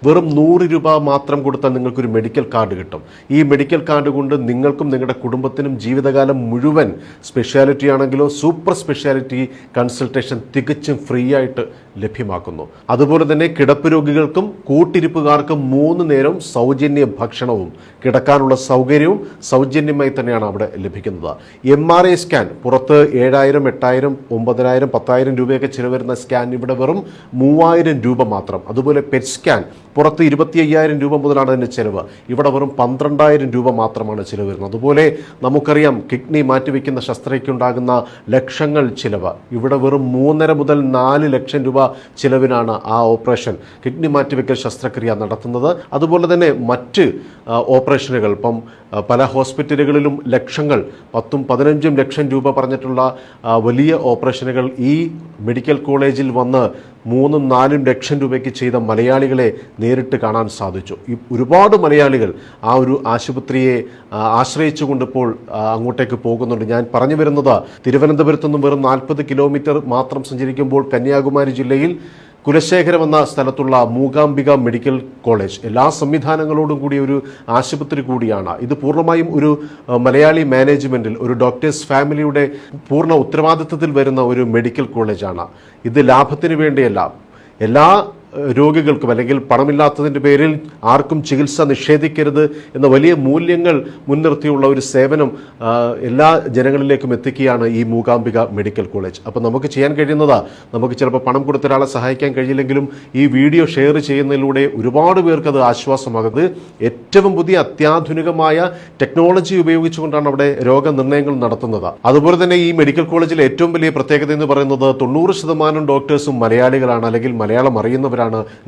വെറും 100 രൂപ മാത്രം കൊടുത്താൽ നിങ്ങൾക്കൊരു മെഡിക്കൽ കാർഡ് കിട്ടും. ഈ മെഡിക്കൽ കാർഡ് കൊണ്ട് നിങ്ങൾക്കും നിങ്ങളുടെ കുടുംബത്തിനും ജീവിതകാലം മുഴുവൻ സ്പെഷ്യാലിറ്റി ആണെങ്കിലോ സൂപ്പർ സ്പെഷ്യാലിറ്റി കൺസൾട്ടേഷൻ തികച്ചും ഫ്രീ ആയിട്ട് ലഭ്യമാക്കുന്നു. അതുപോലെ തന്നെ കിടപ്പ് രോഗികൾക്കും കൂട്ടിരിപ്പുകാർക്കും 3 നേരം സൗജന്യ ഭക്ഷണവും കിടക്കാനുള്ള സൗകര്യവും സൗജന്യമായി തന്നെയാണ് അവിടെ ലഭിക്കുന്നത്. MRI സ്കാൻ പുറത്ത് 7000, 8000, 9000, 10,000 രൂപയൊക്കെ ചിലവ് വരുന്ന സ്കാൻ ഇവിടെ വെറും 3000 രൂപ മാത്രം. അതുപോലെ പെറ്റ് സ്കാൻ പുറത്ത് 25,000 രൂപ മുതലാണ് അതിൻ്റെ ചിലവ്. ഇവിടെ വെറും 12,000 രൂപ മാത്രമാണ് ചിലവ് വരുന്നത്. അതുപോലെ നമുക്കറിയാം കിഡ്നി മാറ്റിവെക്കുന്ന ശസ്ത്രക്രിയയ്ക്കുണ്ടാകുന്ന ലക്ഷങ്ങൾ ചിലവ്. ഇവിടെ വെറും 3.5 മുതൽ 4 ലക്ഷം രൂപ ചിലവിനാണ് ആ ഓപ്പറേഷൻ കിഡ്നി മാറ്റിവെക്കൽ ശസ്ത്രക്രിയ നടത്തുന്നത്. അതുപോലെ തന്നെ മറ്റ് ഓപ്പറേഷനുകൾ ഇപ്പം പല ഹോസ്പിറ്റലുകളിലും ലക്ഷങ്ങൾ 10ഉം 15ഉം ലക്ഷം രൂപ പറഞ്ഞിട്ടുള്ള വലിയ ഓപ്പറേഷനുകൾ ഈ മെഡിക്കൽ കോളേജിൽ വന്ന് 3ഉം 4ഉം ലക്ഷം രൂപയ്ക്ക് ചെയ്ത മലയാളികളെ നേരിട്ട് കാണാൻ സാധിച്ചു. ഒരുപാട് മലയാളികൾ ആ ഒരു ആശുപത്രിയെ ആശ്രയിച്ചുകൊണ്ട് ഇപ്പോൾ അങ്ങോട്ടേക്ക് പോകുന്നുണ്ട്. ഞാൻ പറഞ്ഞു വരുന്നത് തിരുവനന്തപുരത്തു നിന്നും വെറും 40 കിലോമീറ്റർ മാത്രം സഞ്ചരിക്കുമ്പോൾ കന്യാകുമാരി ജില്ലയിൽ കുലശേഖരം എന്ന സ്ഥലത്തുള്ള മൂകാംബിക മെഡിക്കൽ കോളേജ് എല്ലാ സംവിധാനങ്ങളോടും കൂടിയ ഒരു ആശുപത്രി കൂടിയാണ്. ഇത് പൂർണ്ണമായും ഒരു മലയാളി മാനേജ്മെൻറ്റിൽ ഒരു ഡോക്ടേഴ്സ് ഫാമിലിയുടെ പൂർണ്ണ ഉത്തരവാദിത്വത്തിൽ വരുന്ന ഒരു മെഡിക്കൽ കോളേജാണ്. ഇത് ലാഭത്തിന് വേണ്ടിയല്ല, എല്ലാ രോഗികൾക്കും അല്ലെങ്കിൽ പണമില്ലാത്തതിൻ്റെ പേരിൽ ആർക്കും ചികിത്സ നിഷേധിക്കരുത് എന്ന വലിയ മൂല്യങ്ങൾ മുൻനിർത്തിയുള്ള ഒരു സേവനം എല്ലാ ജനങ്ങളിലേക്കും എത്തിക്കുകയാണ് ഈ മൂകാംബിക മെഡിക്കൽ കോളേജ്. അപ്പോൾ നമുക്ക് ചെയ്യാൻ കഴിയുന്നത്, നമുക്ക് ചിലപ്പോൾ പണം കൊടുത്ത ഒരാളെ സഹായിക്കാൻ കഴിയില്ലെങ്കിലും ഈ വീഡിയോ ഷെയർ ചെയ്യുന്നതിലൂടെ ഒരുപാട് പേർക്ക് അത് ആശ്വാസമാകുന്നത്. ഏറ്റവും പുതിയ അത്യാധുനികമായ ടെക്നോളജി ഉപയോഗിച്ചുകൊണ്ടാണ് അവിടെ രോഗനിർണയങ്ങൾ നടത്തുന്നത്. അതുപോലെ തന്നെ ഈ മെഡിക്കൽ കോളേജിലെ ഏറ്റവും വലിയ പ്രത്യേകത എന്ന് പറയുന്നത് 90% ഡോക്ടേഴ്സും മലയാളികളാണ്, അല്ലെങ്കിൽ മലയാളം അറിയുന്നവരാണ്.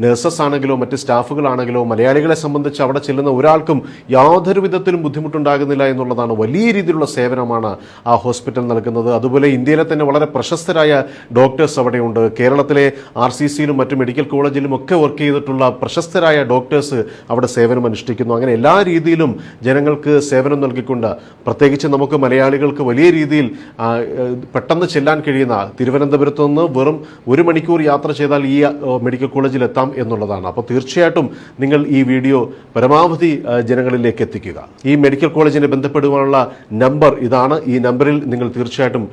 നഴ്സസ് ആണെങ്കിലോ മറ്റ് സ്റ്റാഫുകളാണെങ്കിലോ മലയാളികളെ സംബന്ധിച്ച് അവിടെ ചെല്ലുന്ന ഒരാൾക്കും യാതൊരു വിധത്തിലും ബുദ്ധിമുട്ടുണ്ടാകുന്നില്ല എന്നുള്ളതാണ്. വലിയ രീതിയിലുള്ള സേവനമാണ് ആ ഹോസ്പിറ്റൽ നൽകുന്നത്. അതുപോലെ ഇന്ത്യയിലെ തന്നെ വളരെ പ്രശസ്തരായ ഡോക്ടേഴ്സ് അവിടെയുണ്ട്. കേരളത്തിലെ RCCയിലും മറ്റ് മെഡിക്കൽ കോളേജിലും ഒക്കെ വർക്ക് ചെയ്തിട്ടുള്ള പ്രശസ്തരായ ഡോക്ടേഴ്സ് അവിടെ സേവനം അനുഷ്ഠിക്കുന്നു. അങ്ങനെ എല്ലാ രീതിയിലും ജനങ്ങൾക്ക് സേവനം നൽകിക്കൊണ്ട്, പ്രത്യേകിച്ച് നമുക്ക് മലയാളികൾക്ക് വലിയ രീതിയിൽ പെട്ടെന്ന് ചെല്ലാൻ കഴിയുന്ന തിരുവനന്തപുരത്ത് നിന്ന് വെറും 1 മണിക്കൂർ യാത്ര ചെയ്താൽ ഈ മെഡിക്കൽ കോളേജിൽ എത്താം എന്നുള്ളതാണ്. അപ്പോൾ തീർച്ചയായിട്ടും നിങ്ങൾ ഈ വീഡിയോ പരമാവധി ജനങ്ങളിലേക്ക് എത്തിക്കുക. ഈ മെഡിക്കൽ കോളേജിനെ ബന്ധപ്പെടുവാനുള്ള നമ്പർ ഇതാണ്. ഈ നമ്പറിൽ നിങ്ങൾ തീർച്ചയായിട്ടും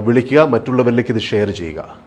വിളിക്കുക, മറ്റുള്ളവരിലേക്ക് ഇത് ഷെയർ ചെയ്യുക.